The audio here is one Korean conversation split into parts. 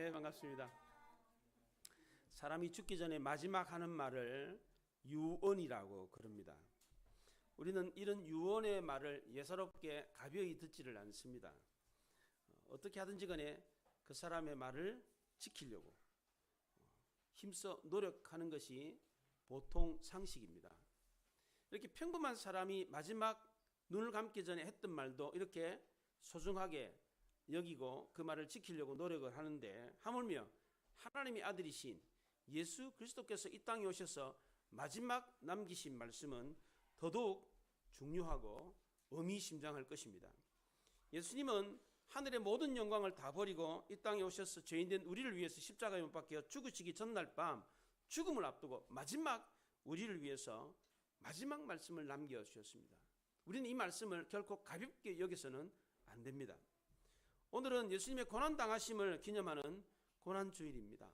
네, 반갑습니다. 사람이 죽기 전에 마지막 하는 말을 유언이라고 그럽니다. 우리는 이런 유언의 말을 예사롭게 가벼이 듣지를 않습니다. 어떻게 하든지 간에 그 사람의 말을 지키려고 힘써 노력하는 것이 보통 상식입니다. 이렇게 평범한 사람이 마지막 눈을 감기 전에 했던 말도 이렇게 소중하게 여기고 그 말을 지키려고 노력을 하는데, 하물며 하나님의 아들이신 예수 그리스도께서 이 땅에 오셔서 마지막 남기신 말씀은 더더욱 중요하고 의미심장할 것입니다. 예수님은 하늘의 모든 영광을 다 버리고 이 땅에 오셔서 죄인된 우리를 위해서 십자가에 못 박혀 죽으시기 전날 밤 죽음을 앞두고 마지막 우리를 위해서 마지막 말씀을 남겨주셨습니다. 우리는 이 말씀을 결코 가볍게 여기서는 안 됩니다. 오늘은 예수님의 고난당하심을 기념하는 고난주일입니다.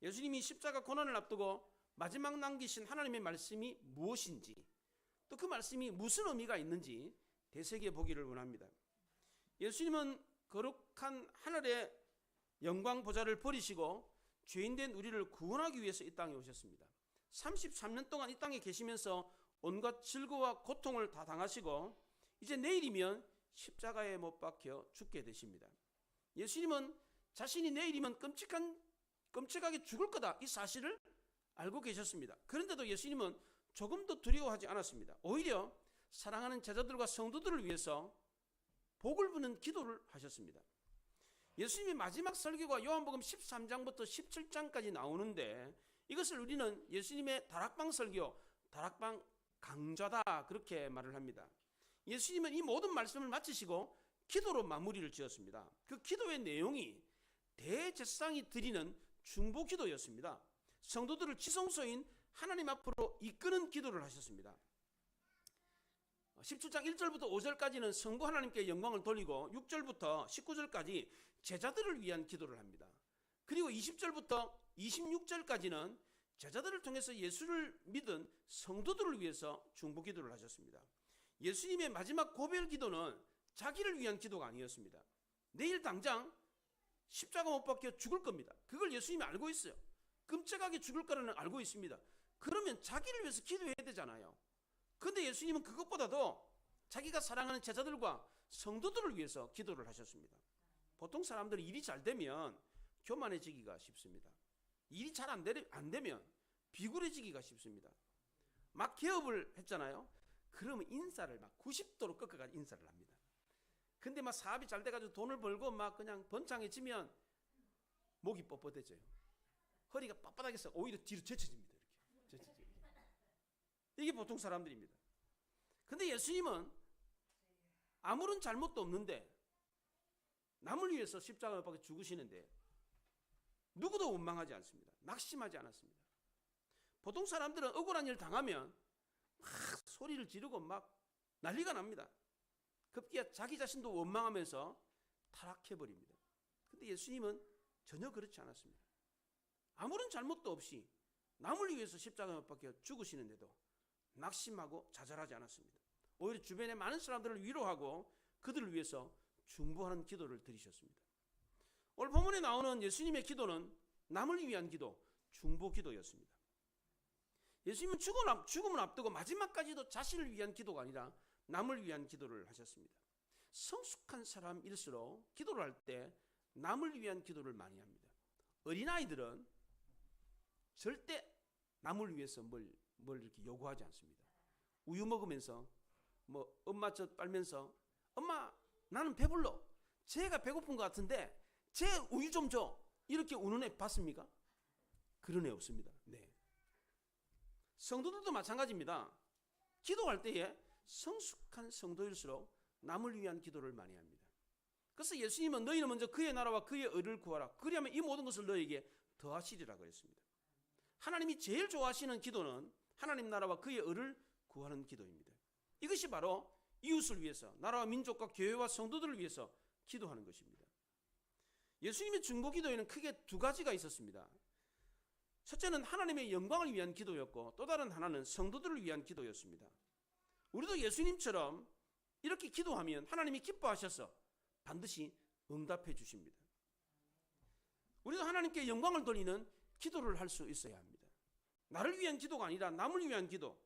예수님이 십자가 고난을 앞두고 마지막 남기신 하나님의 말씀이 무엇인지, 또 그 말씀이 무슨 의미가 있는지 되새겨 보기를 원합니다. 예수님은 거룩한 하늘의 영광 보좌를 버리시고 죄인된 우리를 구원하기 위해서 이 땅에 오셨습니다. 33년 동안 이 땅에 계시면서 온갖 질고와 고통을 다 당하시고 이제 내일이면 십자가에 못 박혀 죽게 되십니다. 예수님은 자신이 내일이면 끔찍하게 죽을 거다, 이 사실을 알고 계셨습니다. 그런데도 예수님은 조금도 두려워하지 않았습니다. 오히려 사랑하는 제자들과 성도들을 위해서 복을 부는 기도를 하셨습니다. 예수님의 마지막 설교가 요한복음 13장부터 17장까지 나오는데, 이것을 우리는 예수님의 다락방 설교, 다락방 강좌다, 그렇게 말을 합니다. 예수님은 이 모든 말씀을 마치시고 기도로 마무리를 지었습니다. 그 기도의 내용이 대제사장이 드리는 중보기도였습니다. 성도들을 지성소인 하나님 앞으로 이끄는 기도를 하셨습니다. 17장 1절부터 5절까지는 성부 하나님께 영광을 돌리고 6절부터 19절까지 제자들을 위한 기도를 합니다. 그리고 20절부터 26절까지는 제자들을 통해서 예수를 믿은 성도들을 위해서 중보기도를 하셨습니다. 예수님의 마지막 고별 기도는 자기를 위한 기도가 아니었습니다. 내일 당장 십자가 못 박혀 죽을 겁니다. 그걸 예수님이 알고 있어요. 끔찍하게 죽을 거라는 알고 있습니다. 그러면 자기를 위해서 기도해야 되잖아요. 그런데 예수님은 그것보다도 자기가 사랑하는 제자들과 성도들을 위해서 기도를 하셨습니다. 보통 사람들이 일이 잘 되면 교만해지기가 쉽습니다. 일이 잘 안 되면 비굴해지기가 쉽습니다. 막 개업을 했잖아요. 그러면 인사를 막 90도로 꺾어가지고 인사를 합니다. 근데 막 사업이 잘 돼가지고 돈을 벌고 막 그냥 번창해지면 목이 뻣뻣해져요. 허리가 빳빳하게 오히려 뒤로 젖혀집니다. 이렇게. 이게 보통 사람들입니다. 근데 예수님은 아무런 잘못도 없는데 남을 위해서 십자가에 박혀 죽으시는데 누구도 원망하지 않습니다. 낙심하지 않았습니다. 보통 사람들은 억울한 일 당하면 막 소리를 지르고 막 난리가 납니다. 급기야 자기 자신도 원망하면서 타락해버립니다. 그런데 예수님은 전혀 그렇지 않았습니다. 아무런 잘못도 없이 남을 위해서 십자가에 못 박혀 죽으시는데도 낙심하고 좌절하지 않았습니다. 오히려 주변의 많은 사람들을 위로하고 그들을 위해서 중보하는 기도를 드리셨습니다. 오늘 본문에 나오는 예수님의 기도는 남을 위한 기도, 중보 기도였습니다. 예수님은 죽음을 앞두고 마지막까지도 자신을 위한 기도가 아니라 남을 위한 기도를 하셨습니다. 성숙한 사람일수록 기도를 할 때 남을 위한 기도를 많이 합니다. 어린아이들은 절대 남을 위해서 뭘 이렇게 요구하지 않습니다. 우유 먹으면서 뭐 엄마 젖 빨면서 엄마 나는 배불러, 쟤가 배고픈 것 같은데 쟤 우유 좀 줘, 이렇게 우는 애 봤습니까? 그런 애 없습니다. 네. 성도들도 마찬가지입니다. 기도할 때에 성숙한 성도일수록 남을 위한 기도를 많이 합니다. 그래서 예수님은 너희는 먼저 그의 나라와 그의 의를 구하라, 그리하면 이 모든 것을 너에게 더하시리라 그랬습니다. 하나님이 제일 좋아하시는 기도는 하나님 나라와 그의 의를 구하는 기도입니다. 이것이 바로 이웃을 위해서, 나라와 민족과 교회와 성도들을 위해서 기도하는 것입니다. 예수님의 중보 기도에는 크게 두 가지가 있었습니다. 첫째는 하나님의 영광을 위한 기도였고, 또 다른 하나는 성도들을 위한 기도였습니다. 우리도 예수님처럼 이렇게 기도하면 하나님이 기뻐하셔서 반드시 응답해 주십니다. 우리도 하나님께 영광을 돌리는 기도를 할 수 있어야 합니다. 나를 위한 기도가 아니라 남을 위한 기도,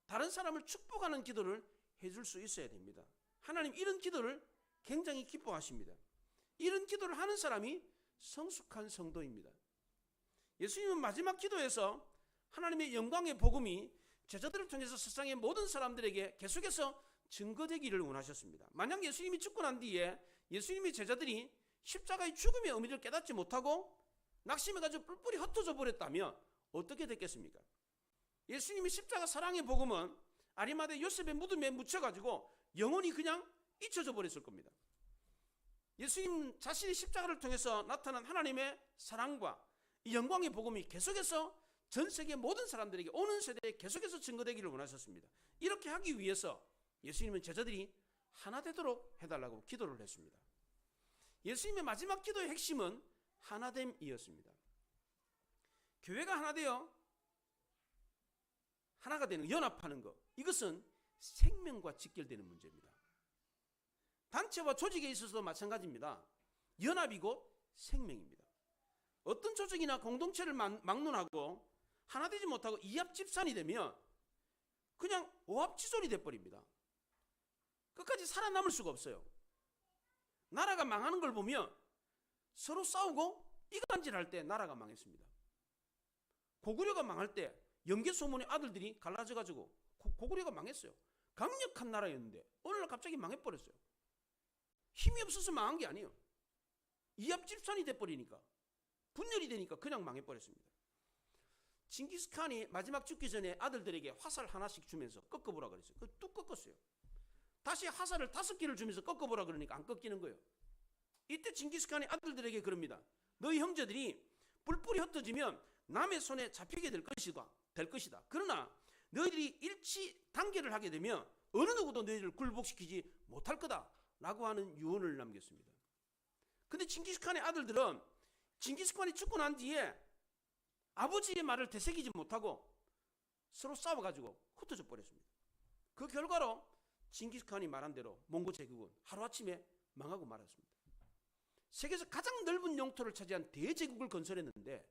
다른 사람을 축복하는 기도를 해줄 수 있어야 됩니다. 하나님 이런 기도를 굉장히 기뻐하십니다. 이런 기도를 하는 사람이 성숙한 성도입니다. 예수님은 마지막 기도에서 하나님의 영광의 복음이 제자들을 통해서 세상의 모든 사람들에게 계속해서 증거되기를 원하셨습니다. 만약 예수님이 죽고 난 뒤에 예수님의 제자들이 십자가의 죽음의 의미를 깨닫지 못하고 낙심해가지고 뿔뿔이 흩어져 버렸다면 어떻게 됐겠습니까? 예수님의 십자가 사랑의 복음은 아리마대 요셉의 무덤에 묻혀가지고 영원히 그냥 잊혀져 버렸을 겁니다. 예수님 자신의 십자가를 통해서 나타난 하나님의 사랑과 이 영광의 복음이 계속해서 전 세계 모든 사람들에게 오는 세대에 계속해서 증거되기를 원하셨습니다. 이렇게 하기 위해서 예수님은 제자들이 하나 되도록 해달라고 기도를 했습니다. 예수님의 마지막 기도의 핵심은 하나됨이었습니다. 교회가 하나 되어 하나가 되는 연합하는 것, 이것은 생명과 직결되는 문제입니다. 단체와 조직에 있어서도 마찬가지입니다. 연합이 곧 생명입니다. 어떤 조직이나 공동체를 막론하고 하나 되지 못하고 이합집산이 되면 그냥 오합지졸이 돼버립니다. 끝까지 살아남을 수가 없어요. 나라가 망하는 걸 보면 서로 싸우고 이간질할 때 나라가 망했습니다. 고구려가 망할 때 영계소문의 아들들이 갈라져가지고 고구려가 망했어요. 강력한 나라였는데 어느 날 갑자기 망해버렸어요. 힘이 없어서 망한 게 아니에요. 이합집산이 돼버리니까, 분열이 되니까 그냥 망해버렸습니다. 징기스칸이 마지막 죽기 전에 아들들에게 화살 하나씩 주면서 꺾어보라 그랬어요. 뚝 꺾었어요. 다시 화살을 5개를 주면서 꺾어보라 그러니까 안 꺾이는 거예요. 이때 징기스칸이 아들들에게 그럽니다. 너희 형제들이 뿔뿔이 흩어지면 남의 손에 잡히게 될 것이다. 그러나 너희들이 일치 단계를 하게 되면 어느 누구도 너희들을 굴복시키지 못할 거다 라고 하는 유언을 남겼습니다. 근데 징기스칸의 아들들은 징기스칸이 죽고 난 뒤에 아버지의 말을 되새기지 못하고 서로 싸워가지고 흩어져 버렸습니다. 그 결과로 징기스칸이 말한 대로 몽고 제국은 하루아침에 망하고 말았습니다. 세계에서 가장 넓은 영토를 차지한 대제국을 건설했는데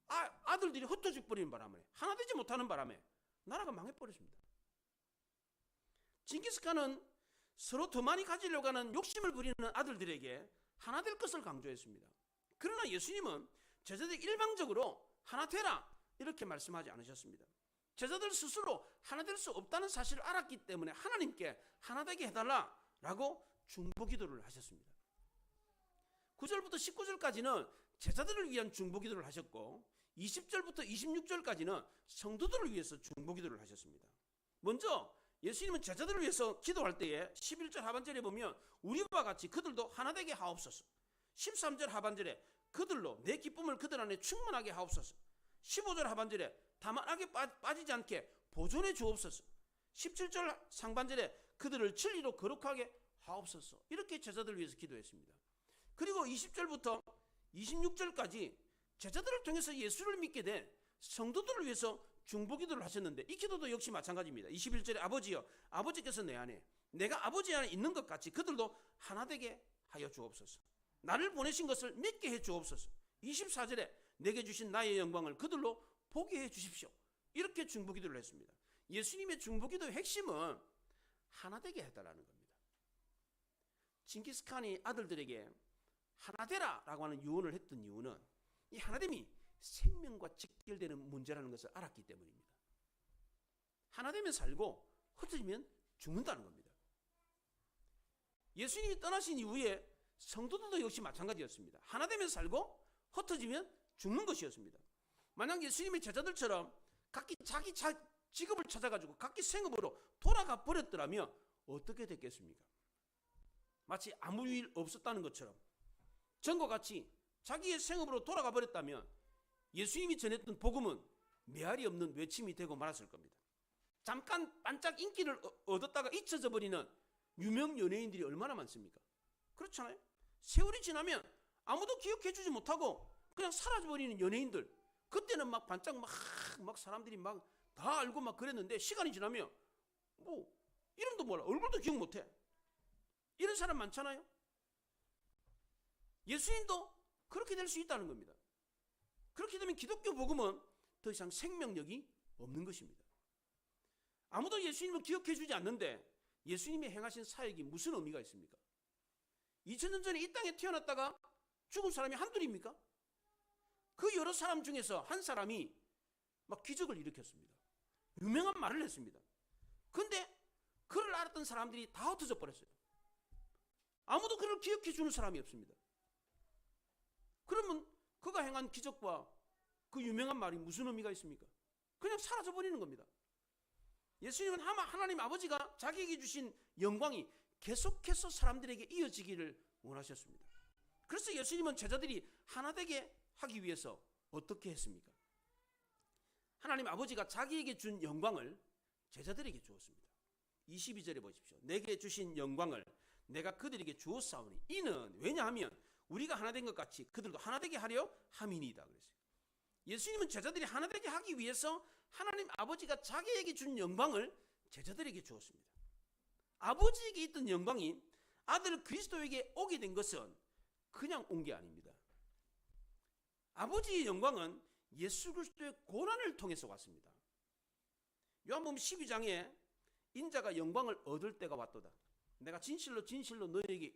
아들들이 흩어져 버리는 바람에, 하나 되지 못하는 바람에 나라가 망해버렸습니다. 징기스칸은 서로 더 많이 가지려고 하는 욕심을 부리는 아들들에게 하나 될 것을 강조했습니다. 그러나 예수님은 제자들 일방적으로 하나 되라 이렇게 말씀하지 않으셨습니다. 제자들 스스로 하나 될 수 없다는 사실을 알았기 때문에 하나님께 하나 되게 해달라라고 중보기도를 하셨습니다. 9절부터 19절까지는 제자들을 위한 중보기도를 하셨고 20절부터 26절까지는 성도들을 위해서 중보기도를 하셨습니다. 먼저 예수님은 제자들을 위해서 기도할 때에 11절 하반절에 보면 우리와 같이 그들도 하나 되게 하옵소서. 13절 하반절에 그들로 내 기쁨을 그들 안에 충만하게 하옵소서. 15절 하반절에 다만하게 빠지지 않게 보존해 주옵소서. 17절 상반절에 그들을 진리로 거룩하게 하옵소서. 이렇게 제자들을 위해서 기도했습니다. 그리고 20절부터 26절까지 제자들을 통해서 예수를 믿게 된 성도들을 위해서 중보기도를 하셨는데 이 기도도 역시 마찬가지입니다. 21절에 아버지여, 아버지께서 내 안에 내가 아버지 안에 있는 것 같이 그들도 하나 되게 하여 주옵소서. 나를 보내신 것을 믿게 해 주옵소서. 24절에 내게 주신 나의 영광을 그들로 보게 해 주십시오. 이렇게 중보기도를 했습니다. 예수님의 중보기도의 핵심은 하나 되게 해달라는 겁니다. 징기스칸이 아들들에게 하나 되라라고 하는 유언을 했던 이유는 이 하나됨이 생명과 직결되는 문제라는 것을 알았기 때문입니다. 하나되면 살고 흩어지면 죽는다는 겁니다. 예수님이 떠나신 이후에 성도들도 역시 마찬가지였습니다. 하나되면 살고 흩어지면 죽는 것이었습니다. 만약 예수님의 제자들처럼 각기 자기 직업을 찾아가지고 각기 생업으로 돌아가 버렸더라면 어떻게 됐겠습니까? 마치 아무 일 없었다는 것처럼 전과 같이 자기의 생업으로 돌아가 버렸다면 예수님이 전했던 복음은 메아리 없는 외침이 되고 말았을 겁니다. 잠깐 반짝 인기를 얻었다가 잊혀져 버리는 유명 연예인들이 얼마나 많습니까? 그렇잖아요. 세월이 지나면 아무도 기억해주지 못하고 그냥 사라져버리는 연예인들, 그때는 막 반짝 막 사람들이 막 다 알고 막 그랬는데 시간이 지나면 뭐 이름도 몰라, 얼굴도 기억 못해. 이런 사람 많잖아요. 예수님도 그렇게 될 수 있다는 겁니다. 그렇게 되면 기독교 복음은 더 이상 생명력이 없는 것입니다. 아무도 예수님을 기억해 주지 않는데 예수님이 행하신 사역이 무슨 의미가 있습니까? 2000년 전에 이 땅에 태어났다가 죽은 사람이 한둘입니까? 그 여러 사람 중에서 한 사람이 막 기적을 일으켰습니다. 유명한 말을 했습니다. 근데 그를 알았던 사람들이 다 흩어져 버렸어요. 아무도 그를 기억해 주는 사람이 없습니다. 그러면 그가 행한 기적과 그 유명한 말이 무슨 의미가 있습니까? 그냥 사라져 버리는 겁니다. 예수님은 하나님 아버지가 자기에게 주신 영광이 계속해서 사람들에게 이어지기를 원하셨습니다. 그래서 예수님은 제자들이 하나 되게 하기 위해서 어떻게 했습니까? 하나님 아버지가 자기에게 준 영광을 제자들에게 주었습니다. 22절에 보십시오. 내게 주신 영광을 내가 그들에게 주었사오니 이는 왜냐하면 우리가 하나 된 것 같이 그들도 하나 되게 하려 함이니이다 그랬어요. 예수님은 제자들이 하나 되게 하기 위해서 하나님 아버지가 자기에게 준 영광을 제자들에게 주었습니다. 아버지에게 있던 영광이 아들 그리스도에게 오게 된 것은 그냥 온 게 아닙니다. 아버지의 영광은 예수 그리스도의 고난을 통해서 왔습니다. 요한복음 12장에 인자가 영광을 얻을 때가 왔도다. 내가 진실로 진실로 너희에게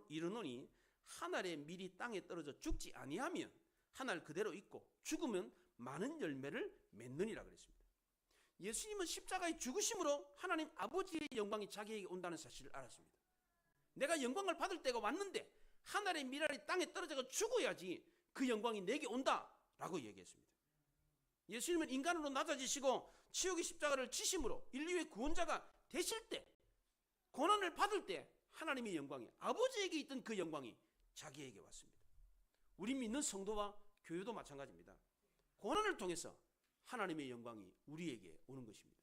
이르노니 한 알의 밀이 땅에 떨어져 죽지 아니하면 한 알 그대로 있고 죽으면 많은 열매를 맺느니라 그랬습니다. 예수님은 십자가의 죽으심으로 하나님 아버지의 영광이 자기에게 온다는 사실을 알았습니다. 내가 영광을 받을 때가 왔는데 한 알의 밀알이 땅에 떨어져 죽어야지 그 영광이 내게 온다라고 얘기했습니다. 예수님은 인간으로 낮아지시고 치욕의 십자가를 지심으로 인류의 구원자가 되실 때, 고난을 받을 때 하나님의 영광이, 아버지에게 있던 그 영광이 자기에게 왔습니다. 우리 믿는 성도와 교회도 마찬가지입니다. 고난을 통해서 하나님의 영광이 우리에게 오는 것입니다.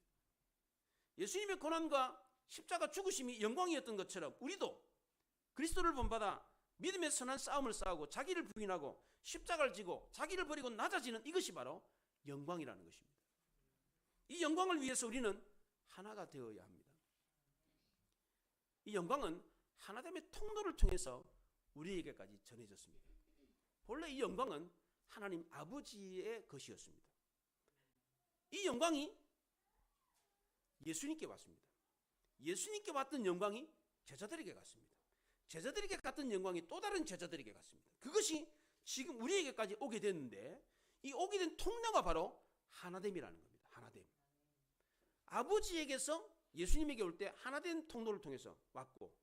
예수님의 고난과 십자가 죽으심이 영광이었던 것처럼 우리도 그리스도를 본받아 믿음의 선한 싸움을 싸우고 자기를 부인하고 십자가를 지고 자기를 버리고 낮아지는 이것이 바로 영광이라는 것입니다. 이 영광을 위해서 우리는 하나가 되어야 합니다. 이 영광은 하나됨의 통로를 통해서 우리에게까지 전해졌습니다. 본래 이 영광은 하나님 아버지의 것이었습니다. 이 영광이 예수님께 왔습니다. 예수님께 왔던 영광이 제자들에게 갔습니다. 제자들에게 갔던 영광이 또 다른 제자들에게 갔습니다. 그것이 지금 우리에게까지 오게 됐는데 이 오게 된 통로가 바로 하나됨이라는 겁니다. 하나됨. 아버지에게서 예수님에게 올 때 하나된 통로를 통해서 왔고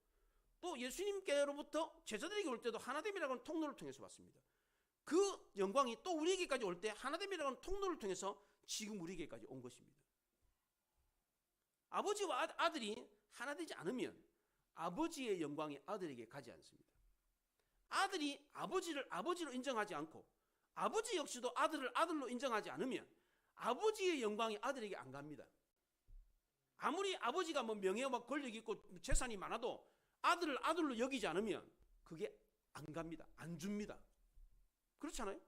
또 예수님께로부터 제자들에게 올 때도 하나됨이라고 하는 통로를 통해서 왔습니다. 그 영광이 또 우리에게까지 올 때 하나됨이라고 하는 통로를 통해서 지금 우리에게까지 온 것입니다. 아버지와 아들이 하나 되지 않으면 아버지의 영광이 아들에게 가지 않습니다. 아들이 아버지를 아버지로 인정하지 않고 아버지 역시도 아들을 아들로 인정하지 않으면 아버지의 영광이 아들에게 안 갑니다. 아무리 아버지가 뭐 명예와 권력이 있고 재산이 많아도 아들을 아들로 여기지 않으면 그게 안 갑니다. 안 줍니다. 그렇잖아요?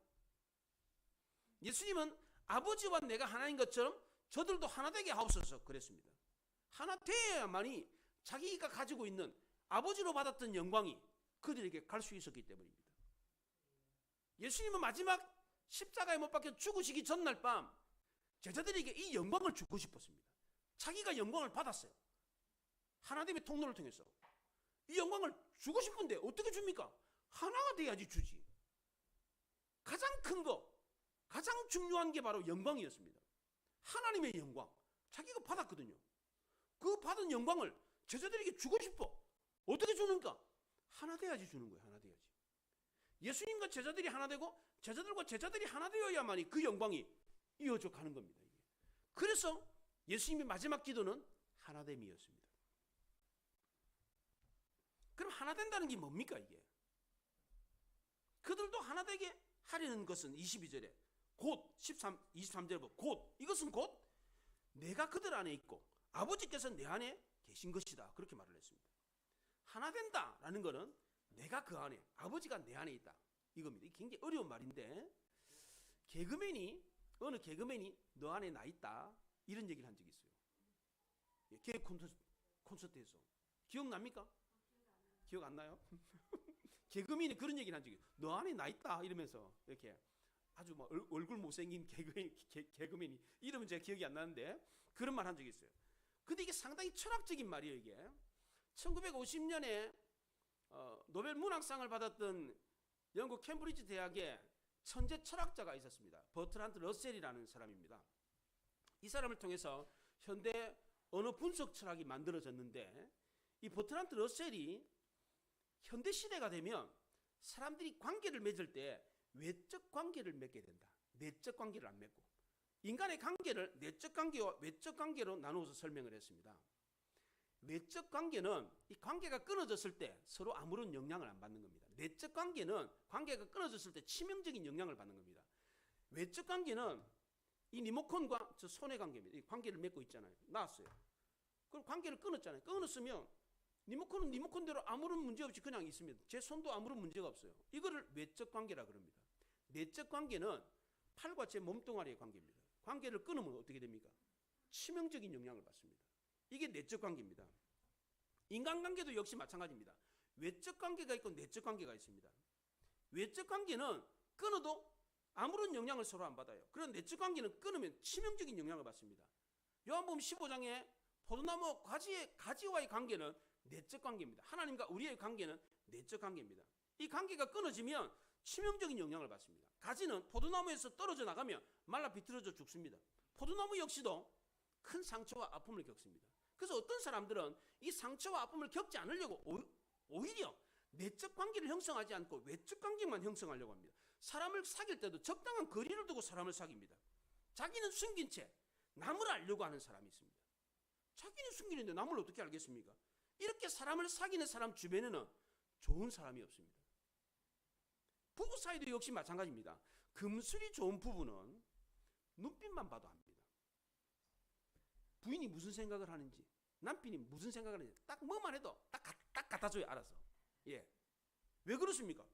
예수님은 아버지와 내가 하나인 것처럼 저들도 하나 되게 하옵소서 그랬습니다. 하나 되어야만이 자기가 가지고 있는 아버지로 받았던 영광이 그들에게 갈 수 있었기 때문입니다. 예수님은 마지막 십자가에 못 박혀 죽으시기 전날 밤 제자들에게 이 영광을 주고 싶었습니다. 자기가 영광을 받았어요. 하나님의 통로를 통해서 이 영광을 주고 싶은데 어떻게 줍니까? 하나가 돼야지 주지. 가장 큰 거, 가장 중요한 게 바로 영광이었습니다. 하나님의 영광, 자기가 받았거든요. 그 받은 영광을 제자들에게 주고 싶어. 어떻게 주는가? 하나 돼야지 주는 거예요. 하나 돼야지. 예수님과 제자들이 하나 되고 제자들과 제자들이 하나 되어야만이 그 영광이 이어져 가는 겁니다. 그래서 예수님의 마지막 기도는 하나됨이었습니다. 그럼 하나 된다는 게 뭡니까 이게? 그들도 하나 되게 하려는 것은 22절에 곧 23절에 보면 곧 이것은 곧 내가 그들 안에 있고 아버지께서 내 안에 계신 것이다. 그렇게 말을 했습니다. 하나 된다라는 것은 내가 그 안에 아버지가 내 안에 있다. 이겁니다. 이게 굉장히 어려운 말인데 어느 개그맨이 너 안에 나 있다 이런 얘기를 한 적이 있어요. 개그 콘서트에서 기억납니까? 기억 안 나요? 개그맨이 그런 얘기를 한 적이 있어요. 너 안에 나 있다 이러면서 이렇게 아주 막 얼굴 못생긴 개그맨이 이름은 제가 기억이 안 나는데 그런 말 한 적이 있어요. 근데 이게 상당히 철학적인 말이에요. 이게 1950년에 노벨 문학상을 받았던 영국 캠브리지 대학의 천재 철학자가 있었습니다. 버트란드 러셀이라는 사람입니다. 이 사람을 통해서 현대 언어 분석 철학이 만들어졌는데, 이 버트란드 러셀이 현대 시대가 되면 사람들이 관계를 맺을 때 외적 관계를 맺게 된다. 내적 관계를 안 맺고, 인간의 관계를 내적 관계와 외적 관계로 나누어서 설명을 했습니다. 외적 관계는 이 관계가 끊어졌을 때 서로 아무런 영향을 안 받는 겁니다. 내적 관계는 관계가 끊어졌을 때 치명적인 영향을 받는 겁니다. 외적 관계는 이 리모컨과 저 손의 관계입니다. 이 관계를 맺고 있잖아요. 나왔어요. 그럼 관계를 끊었잖아요. 끊었으면 리모컨은 리모컨대로 아무런 문제 없이 그냥 있습니다. 제 손도 아무런 문제가 없어요. 이거를 외적 관계라 그럽니다. 내적 관계는 팔과 제 몸뚱아리의 관계입니다. 관계를 끊으면 어떻게 됩니까? 치명적인 영향을 받습니다. 이게 내적 관계입니다. 인간관계도 역시 마찬가지입니다. 외적 관계가 있고 내적 관계가 있습니다. 외적 관계는 끊어도 아무런 영향을 서로 안 받아요. 그런 내적 관계는 끊으면 치명적인 영향을 받습니다. 요한복음 15장에 포도나무 가지와의 관계는 내적 관계입니다. 하나님과 우리의 관계는 내적 관계입니다. 이 관계가 끊어지면 치명적인 영향을 받습니다. 가지는 포도나무에서 떨어져 나가면 말라 비틀어져 죽습니다. 포도나무 역시도 큰 상처와 아픔을 겪습니다. 그래서 어떤 사람들은 이 상처와 아픔을 겪지 않으려고 오히려 내적 관계를 형성하지 않고 외적 관계만 형성하려고 합니다. 사람을 사귈 때도 적당한 거리를 두고 사람을 사깁니다. 자기는 숨긴 채 남을 알려고 하는 사람이 있습니다. 자기는 숨기는데 남을 어떻게 알겠습니까? 이렇게 사람을 사귀는 사람 주변에는 좋은 사람이 없습니다. 부부 사이도 역시 마찬가지입니다. 금술이 좋은 부부는 눈빛만 봐도 압니다. 부인이 무슨 생각을 하는지, 남편이 무슨 생각을 하는지 딱 뭐만 해도 딱 갖다줘요. 알아서. 예. 왜 그렇습니까?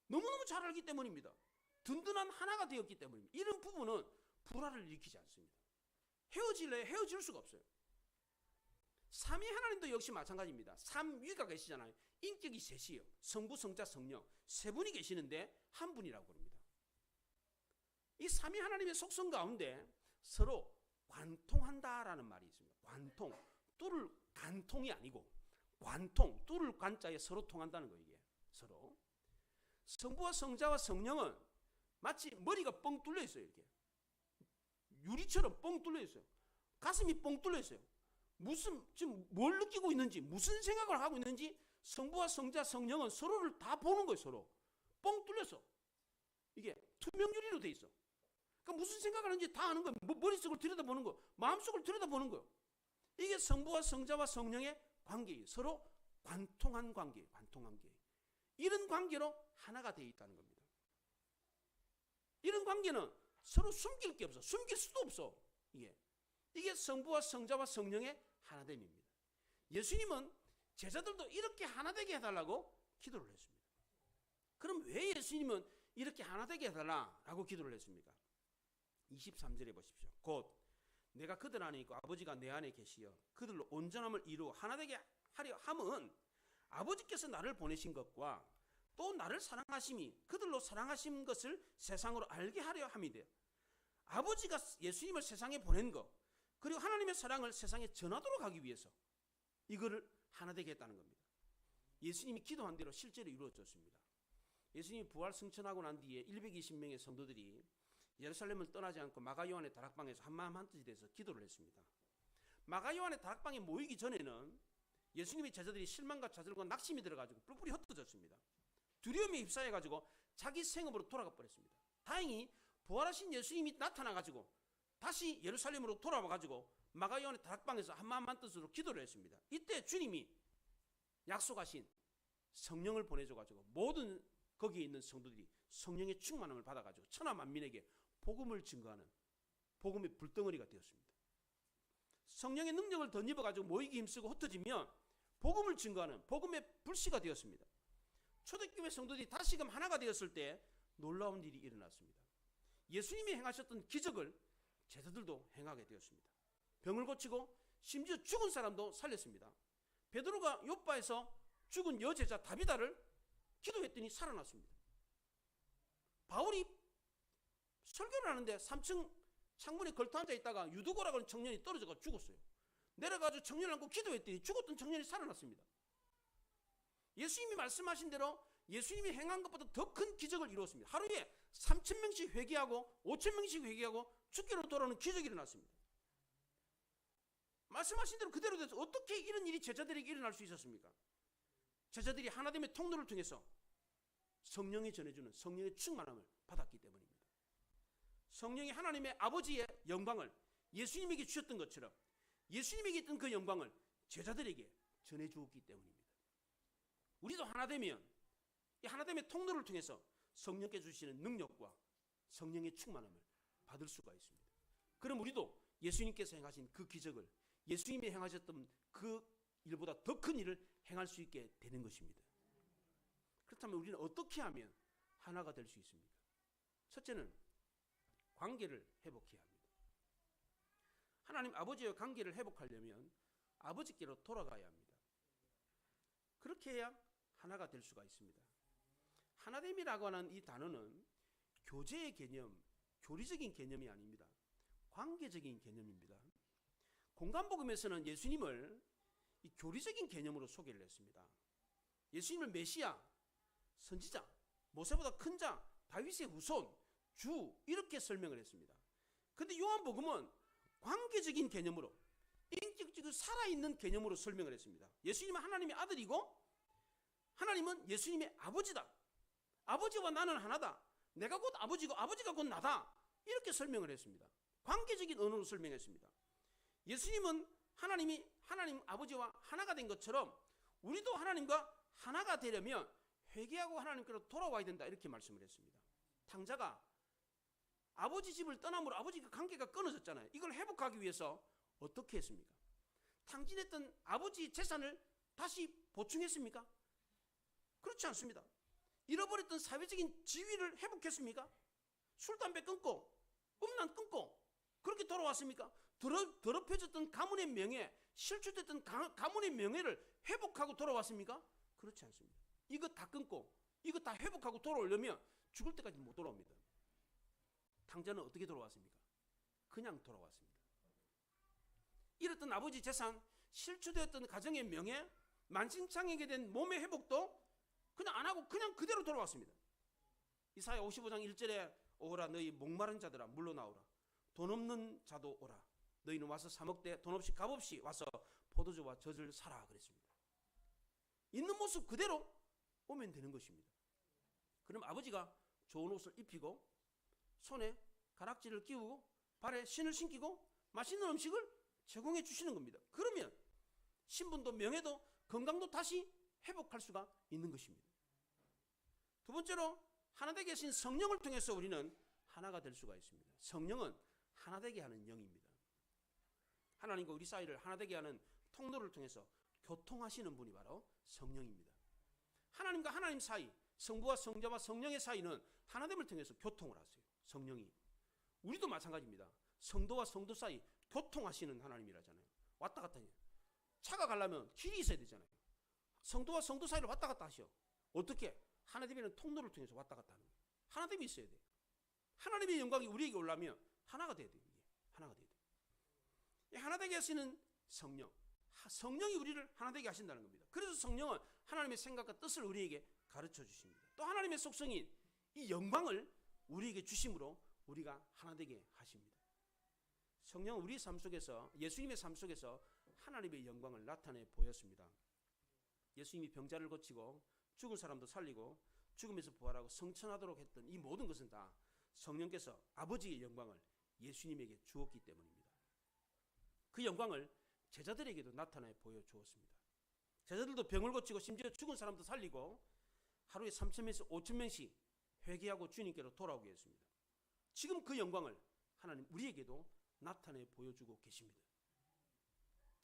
너무너무 잘 알기 때문입니다. 든든한 하나가 되었기 때문입니다. 이런 부부는 불화를 일으키지 않습니다. 헤어질래 헤어질 수가 없어요. 삼위 하나님도 역시 마찬가지입니다. 삼위가 계시잖아요. 인격이 셋이에요. 성부, 성자, 성령 세 분이 계시는데 한 분이라고 합니다. 이 삼위 하나님의 속성 가운데 서로 관통한다라는 말이 있습니다. 관통, 뚫을 간통이 아니고 관통, 뚫을 관자에 서로 통한다는 거예요. 이게 서로. 성부와 성자와 성령은 마치 머리가 뻥 뚫려 있어요. 이렇게 유리처럼 뻥 뚫려 있어요. 가슴이 뻥 뚫려 있어요. 지금 뭘 느끼고 있는지, 무슨 생각을 하고 있는지 성부와 성자, 성령은 서로를 다 보는 거예요. 서로 뻥 뚫려서 이게 투명 유리로 돼 있어. 그러니까 무슨 생각을 하는지 다 아는 거예요. 머릿속을 들여다보는 거, 마음속을 들여다보는 거예요. 이게 성부와 성자와 성령의 관계예요. 서로 관통한 관계예요. 관통한 관계. 이런 관계로 하나가 되어 있다는 겁니다. 이런 관계는 서로 숨길 게 없어. 숨길 수도 없어. 이게 성부와 성자와 성령의 하나됨입니다. 예수님은 제자들도 이렇게 하나되게 해달라고 기도를 했습니다. 그럼 왜 예수님은 이렇게 하나되게 해달라고 기도를 했습니까? 23절에 보십시오. 곧 내가 그들 안에 있고 아버지가 내 안에 계시어 그들로 온전함을 이루어 하나되게 하려 함은 아버지께서 나를 보내신 것과 또 나를 사랑하심이 그들로 사랑하신 것을 세상으로 알게 하려 함이되, 아버지가 예수님을 세상에 보낸 것, 그리고 하나님의 사랑을 세상에 전하도록 하기 위해서 이거를 하나되게 했다는 겁니다. 예수님이 기도한 대로 실제로 이루어졌습니다. 예수님이 부활 승천하고 난 뒤에 120명의 성도들이 예루살렘을 떠나지 않고 마가 요한의 다락방에서 한마음 한뜻이 돼서 기도를 했습니다. 마가 요한의 다락방에 모이기 전에는 예수님의 제자들이 실망과 좌절과 낙심이 들어가지고 뿔뿔이 흩어졌습니다. 두려움에 휩싸여가지고 자기 생업으로 돌아가 버렸습니다. 다행히 부활하신 예수님이 나타나가지고 다시 예루살렘으로 돌아와가지고 마가 요한의 다락방에서 한마음 한뜻으로 기도를 했습니다. 이때 주님이 약속하신 성령을 보내줘가지고 모든 거기에 있는 성도들이 성령의 충만함을 받아가지고 천하 만민에게 복음을 증거하는 복음의 불덩어리가 되었습니다. 성령의 능력을 덧입어가지고 모이기 힘쓰고 흩어지면 복음을 증거하는 복음의 불씨가 되었습니다. 초대교회 성도들이 다시금 하나가 되었을 때 놀라운 일이 일어났습니다. 예수님이 행하셨던 기적을 제자들도 행하게 되었습니다. 병을 고치고 심지어 죽은 사람도 살렸습니다. 베드로가 요바에서 죽은 여제자 다비다를 기도했더니 살아났습니다. 바울이 설교를 하는데 3층 창문에 걸터 앉아 있다가 유두고라고 하는 청년이 떨어져가 죽었어요. 내려가지고 청년을 안고 기도했더니 죽었던 청년이 살아났습니다. 예수님이 말씀하신 대로 예수님이 행한 것보다 더 큰 기적을 이루었습니다. 하루에 3,000명씩 회개하고 5,000명씩 회개하고 죽기로 돌아오는 기적이 일어났습니다. 말씀하신 대로 그대로 돼서 어떻게 이런 일이 제자들에게 일어날 수 있었습니까? 제자들이 하나됨의 통로를 통해서 성령이 전해주는 성령의 충만함을 받았기 때문입니다. 성령이 하나님의 아버지의 영광을 예수님에게 주셨던 것처럼 예수님에게 있던 그 영광을 제자들에게 전해주었기 때문입니다. 우리도 하나되면 이 하나됨의 통로를 통해서 성령께 주시는 능력과 성령의 충만함을 받을 수가 있습니다. 그럼 우리도 예수님께서 행하신 그 기적을 예수님이 행하셨던 그 일보다 더 큰 일을 행할 수 있게 되는 것입니다. 그렇다면 우리는 어떻게 하면 하나가 될 수 있습니까? 첫째는 관계를 회복해야 합니다. 하나님 아버지와 관계를 회복하려면 아버지께로 돌아가야 합니다. 그렇게 해야 하나가 될 수가 있습니다. 하나됨이라고 하는 이 단어는 교제의 개념, 교리적인 개념이 아닙니다. 관계적인 개념입니다. 공간복음에서는 예수님을 이 교리적인 개념으로 소개를 했습니다. 예수님을 메시아, 선지자, 모세보다 큰 자, 다윗의 후손, 주 이렇게 설명을 했습니다. 그런데 요한복음은 관계적인 개념으로 인격적으로 살아있는 개념으로 설명을 했습니다. 예수님은 하나님의 아들이고 하나님은 예수님의 아버지다. 아버지와 나는 하나다. 내가 곧 아버지고 아버지가 곧 나다. 이렇게 설명을 했습니다. 관계적인 언어로 설명했습니다. 예수님은 하나님 아버지와 하나가 된 것처럼 우리도 하나님과 하나가 되려면 회개하고 하나님께로 돌아와야 된다 이렇게 말씀을 했습니다. 탕자가 아버지 집을 떠남으로 아버지가 관계가 끊어졌잖아요. 이걸 회복하기 위해서 어떻게 했습니까? 탕진했던 아버지 재산을 다시 보충했습니까? 그렇지 않습니다. 잃어버렸던 사회적인 지위를 회복했습니까? 술, 담배 끊고 음란 끊고 그렇게 돌아왔습니까? 더럽혀졌던 가문의 명예, 실추됐던 가문의 명예를 회복하고 돌아왔습니까? 그렇지 않습니다. 이거 다 끊고 이거 다 회복하고 돌아오려면 죽을 때까지 못 돌아옵니다. 탕자는 어떻게 돌아왔습니까? 그냥 돌아왔습니다. 잃었던 아버지 재산, 실추되었던 가정의 명예, 만신창이게 된 몸의 회복도 그냥 안 하고 그냥 그대로 돌아왔습니다. 이사야 55장 1절에 오라 너희 목마른 자들아 물러나오라 돈 없는 자도 오라 너희는 와서 사 먹되 돈 없이 값 없이 와서 포도주와 젖을 사라 그랬습니다. 있는 모습 그대로 오면 되는 것입니다. 그럼 아버지가 좋은 옷을 입히고 손에 가락지를 끼우고 발에 신을 신기고 맛있는 음식을 제공해 주시는 겁니다. 그러면 신분도 명예도 건강도 다시 회복할 수가 있는 것입니다. 두 번째로 하나되게 계신 성령을 통해서 우리는 하나가 될 수가 있습니다. 성령은 하나되게 하는 영입니다. 하나님과 우리 사이를 하나되게 하는 통로를 통해서 교통하시는 분이 바로 성령입니다. 하나님과 하나님 사이, 성부와 성자와 성령의 사이는 하나됨을 통해서 교통을 하세요. 성령이. 우리도 마찬가지입니다. 성도와 성도 사이 교통하시는 하나님이라잖아요. 왔다 갔다 해요. 차가 가려면 길이 있어야 되잖아요. 성도와 성도 사이를 왔다 갔다 하셔. 어떻게? 하나됨이라는 통로를 통해서 왔다 갔다 하는 거예요. 하나됨이 있어야 돼요. 하나님의 영광이 우리에게 올라오면 하나가 돼야 돼요. 하나가 돼야 돼요. 이 하나되게 하시는 성령. 성령이 우리를 하나되게 하신다는 겁니다. 그래서 성령은 하나님의 생각과 뜻을 우리에게 가르쳐 주십니다. 또 하나님의 속성인 이 영광을 우리에게 주심으로 우리가 하나되게 하십니다. 성령은 우리 삶 속에서 예수님의 삶 속에서 하나님의 영광을 나타내 보였습니다. 예수님이 병자를 고치고 죽은 사람도 살리고 죽음에서 부활하고 성천하도록 했던 이 모든 것은 다 성령께서 아버지의 영광을 예수님에게 주었기 때문입니다. 그 영광을 제자들에게도 나타내 보여주었습니다. 제자들도 병을 고치고 심지어 죽은 사람도 살리고 하루에 3,000명에서 5,000명씩 회개하고 주님께로 돌아오게 했습니다. 지금 그 영광을 하나님 우리에게도 나타내 보여주고 계십니다.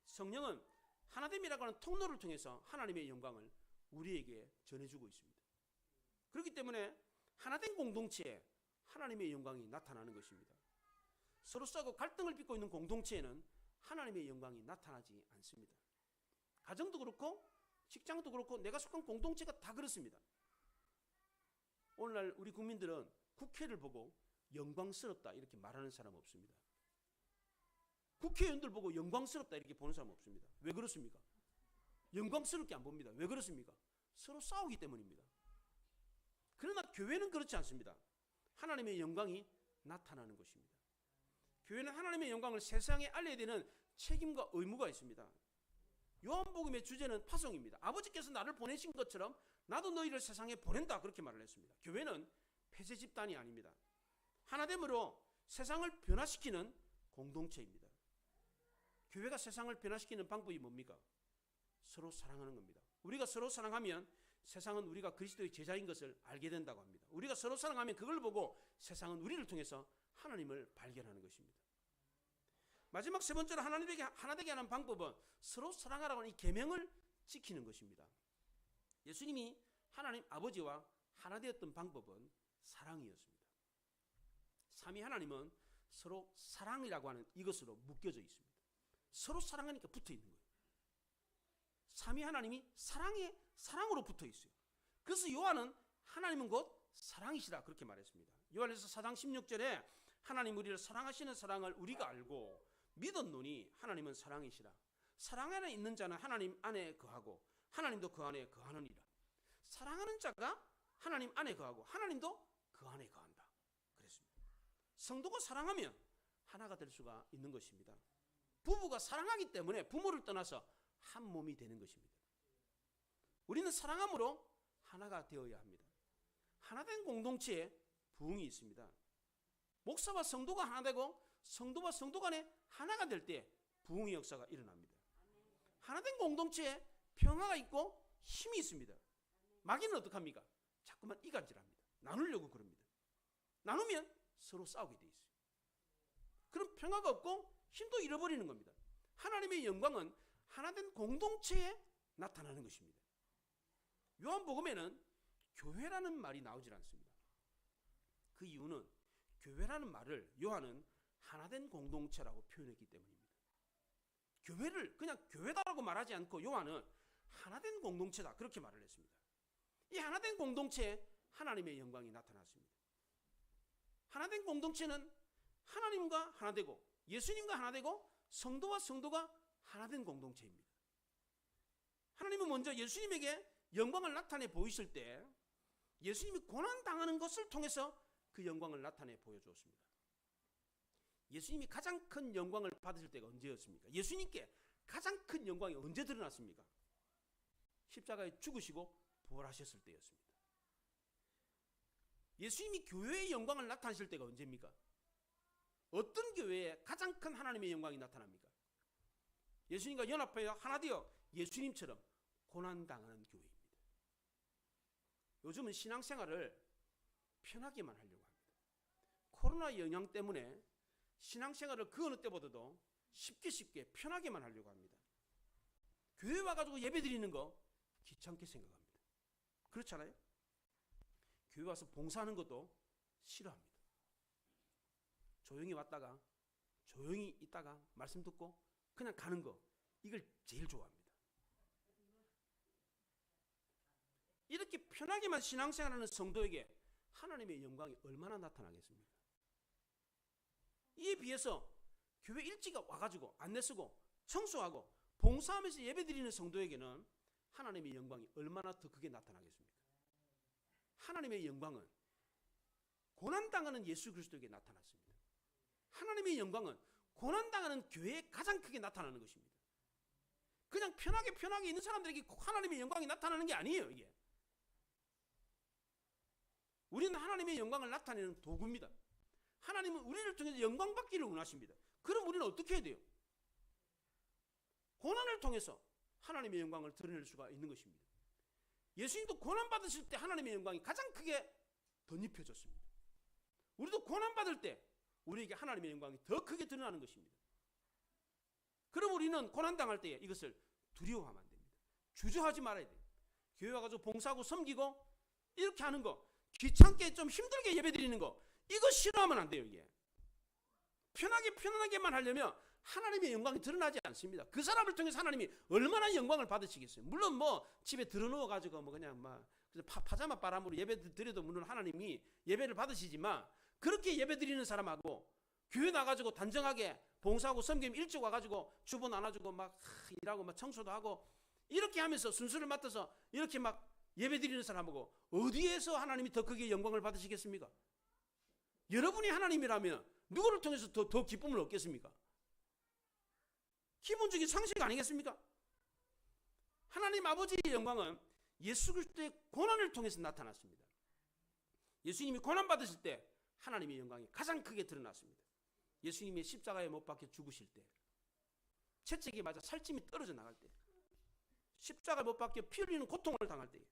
성령은 하나됨이라고 하는 통로를 통해서 하나님의 영광을 우리에게 전해주고 있습니다. 그렇기 때문에 하나된 공동체에 하나님의 영광이 나타나는 것입니다. 서로 싸우고 갈등을 빚고 있는 공동체에는 하나님의 영광이 나타나지 않습니다. 가정도 그렇고 직장도 그렇고 내가 속한 공동체가 다 그렇습니다. 오늘날 우리 국민들은 국회를 보고 영광스럽다 이렇게 말하는 사람 없습니다. 국회의원들 보고 영광스럽다 이렇게 보는 사람 없습니다. 왜 그렇습니까? 영광스럽게 안 봅니다. 왜 그렇습니까? 서로 싸우기 때문입니다. 그러나 교회는 그렇지 않습니다. 하나님의 영광이 나타나는 것입니다. 교회는 하나님의 영광을 세상에 알려야 되는 책임과 의무가 있습니다. 요한복음의 주제는 파송입니다. 아버지께서 나를 보내신 것처럼 나도 너희를 세상에 보낸다 그렇게 말을 했습니다. 교회는 폐쇄 집단이 아닙니다. 하나됨으로 세상을 변화시키는 공동체입니다. 교회가 세상을 변화시키는 방법이 뭡니까? 서로 사랑하는 겁니다. 우리가 서로 사랑하면 세상은 우리가 그리스도의 제자인 것을 알게 된다고 합니다. 우리가 서로 사랑하면 그걸 보고 세상은 우리를 통해서 하나님을 발견하는 것입니다. 마지막 세 번째로 하나님에게 하나 되게 하는 방법은 서로 사랑하라고 하는 이 계명을 지키는 것입니다. 예수님이 하나님 아버지와 하나 되었던 방법은 사랑이었습니다. 삼위 하나님은 서로 사랑이라고 하는 이것으로 묶여져 있습니다. 서로 사랑하니까 붙어 있는 거예요. 삼위 하나님이 사랑으로 붙어 있어요. 그래서 요한은 하나님은 곧 사랑이시라 그렇게 말했습니다. 요한에서 4장 16절에 하나님 우리를 사랑하시는 사랑을 우리가 알고 믿었노니 하나님은 사랑이시라. 사랑 안에 있는 자는 하나님 안에 거하고 하나님도 그 안에 거하느니라. 사랑하는 자가 하나님 안에 거하고 하나님도 그 안에 거한다 그랬습니다. 성도가 사랑하면 하나가 될 수가 있는 것입니다. 부부가 사랑하기 때문에 부모를 떠나서 한 몸이 되는 것입니다. 우리는 사랑함으로 하나가 되어야 합니다. 하나된 공동체에 부흥이 있습니다. 목사와 성도가 하나 되고 성도와 성도 간에 하나가 될 때 부흥의 역사가 일어납니다. 하나된 공동체에 평화가 있고 힘이 있습니다. 마귀는 어떡합니까? 자꾸만 이간질합니다. 나누려고 그럽니다. 나누면 서로 싸우게 돼 있어요. 그럼 평화가 없고 힘도 잃어버리는 겁니다. 하나님의 영광은 하나된 공동체에 나타나는 것입니다. 요한복음에는 교회라는 말이 나오질 않습니다. 그 이유는 교회라는 말을 요한은 하나된 공동체라고 표현했기 때문입니다. 교회를 그냥 교회다라고 말하지 않고 요한은 하나된 공동체다 그렇게 말을 했습니다. 이 하나된 공동체에 하나님의 영광이 나타났습니다. 하나된 공동체는 하나님과 하나 되고 예수님과 하나 되고 성도와 성도가 하나된 공동체입니다. 하나님은 먼저 예수님에게 영광을 나타내 보이실 때 예수님이 고난당하는 것을 통해서 그 영광을 나타내 보여주었습니다. 예수님이 가장 큰 영광을 받으실 때가 언제였습니까? 예수님께 가장 큰 영광이 언제 드러났습니까? 십자가에 죽으시고 부활하셨을 때였습니다. 예수님이 교회의 영광을 나타내실 때가 언제입니까? 어떤 교회에 가장 큰 하나님의 영광이 나타납니까? 예수님과 연합하여 하나 되어 예수님처럼 고난당하는 교회입니다. 요즘은 신앙생활을 편하게만 하려고 합니다. 코로나 영향 때문에 신앙생활을 그 어느 때보다도 쉽게 편하게만 하려고 합니다. 교회 와가지고 예배 드리는 거 귀찮게 생각합니다. 그렇잖아요? 교회 와서 봉사하는 것도 싫어합니다. 조용히 왔다가 조용히 있다가 말씀 듣고 그냥 가는 거 이걸 제일 좋아합니다. 이렇게 편하게만 신앙생활하는 성도에게 하나님의 영광이 얼마나 나타나겠습니까? 이에 비해서 교회 일찍 와가지고 안내 쓰고 청소하고 봉사하면서 예배드리는 성도에게는 하나님의 영광이 얼마나 더 크게 나타나겠습니까? 하나님의 영광은 고난당하는 예수 그리스도에게 나타났습니다. 하나님의 영광은 고난당하는 교회에 가장 크게 나타나는 것입니다. 그냥 편하게 있는 사람들에게 하나님의 영광이 나타나는 게 아니에요. 이게 우리는 하나님의 영광을 나타내는 도구입니다. 하나님은 우리를 통해서 영광 받기를 원하십니다. 그럼 우리는 어떻게 해야 돼요? 고난을 통해서 하나님의 영광을 드러낼 수가 있는 것입니다. 예수님도 고난 받으실 때 하나님의 영광이 가장 크게 덧입혀졌습니다. 우리도 고난 받을 때 우리에게 하나님의 영광이 더 크게 드러나는 것입니다. 그럼 우리는 고난 당할 때 이것을 두려워하면 안 됩니다. 주저하지 말아야 돼요. 교회 와가지고 봉사하고 섬기고 이렇게 하는 거, 귀찮게 좀 힘들게 예배드리는 거, 이거 싫어하면 안 돼요. 이게 편하게만 하려면 하나님의 영광이 드러나지 않습니다. 그 사람을 통해서 하나님이 얼마나 영광을 받으시겠어요. 물론 뭐 집에 들어누워 가지고 뭐 그냥 막 파자마 바람으로 예배 드려도 물론 하나님이 예배를 받으시지만, 그렇게 예배 드리는 사람하고 교회 나가지고 단정하게 봉사하고 섬김 일찍 와가지고 주보 나눠주고 막 일하고 막 청소도 하고 이렇게 하면서 순서를 맡아서 이렇게 막 예배 드리는 사람하고 어디에서 하나님이 더 크게 영광을 받으시겠습니까? 여러분이 하나님이라면 누구를 통해서 더 기쁨을 얻겠습니까? 기본적인 상식 아니겠습니까? 하나님 아버지의 영광은 예수 그리스도의 고난을 통해서 나타났습니다. 예수님이 고난 받으실 때 하나님의 영광이 가장 크게 드러났습니다. 예수님이 십자가에 못 박혀 죽으실 때, 채찍에 맞아 살찜이 떨어져 나갈 때, 십자가에 못 박혀 피 흘리는 고통을 당할 때,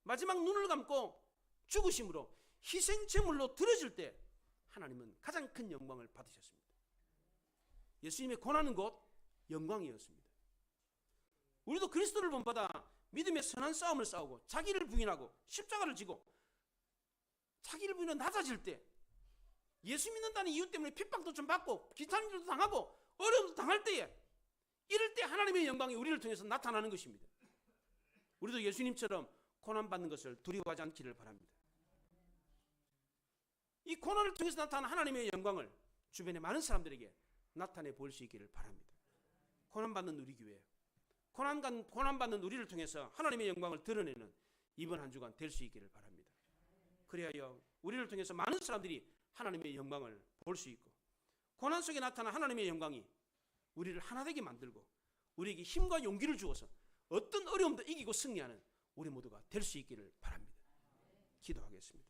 마지막 눈을 감고 죽으심으로 희생제물로 드려질 때 하나님은 가장 큰 영광을 받으셨습니다. 예수님의 고난은 곧 영광이었습니다. 우리도 그리스도를 본받아 믿음의 선한 싸움을 싸우고 자기를 부인하고 십자가를 지고 자기를 부인하고 낮아질 때, 예수 믿는다는 이유 때문에 핍박도 좀 받고 귀찮은 일도 당하고 어려움도 당할 때에, 이럴 때 하나님의 영광이 우리를 통해서 나타나는 것입니다. 우리도 예수님처럼 고난받는 것을 두려워하지 않기를 바랍니다. 이 고난을 통해서 나타나는 하나님의 영광을 주변의 많은 사람들에게 나타내 볼 수 있기를 바랍니다. 고난받는 우리 교회, 고난받는 우리를 통해서 하나님의 영광을 드러내는 이번 한 주간 될 수 있기를 바랍니다. 그리하여 우리를 통해서 많은 사람들이 하나님의 영광을 볼 수 있고, 고난 속에 나타난 하나님의 영광이 우리를 하나 되게 만들고 우리에게 힘과 용기를 주어서 어떤 어려움도 이기고 승리하는 우리 모두가 될 수 있기를 바랍니다. 기도하겠습니다.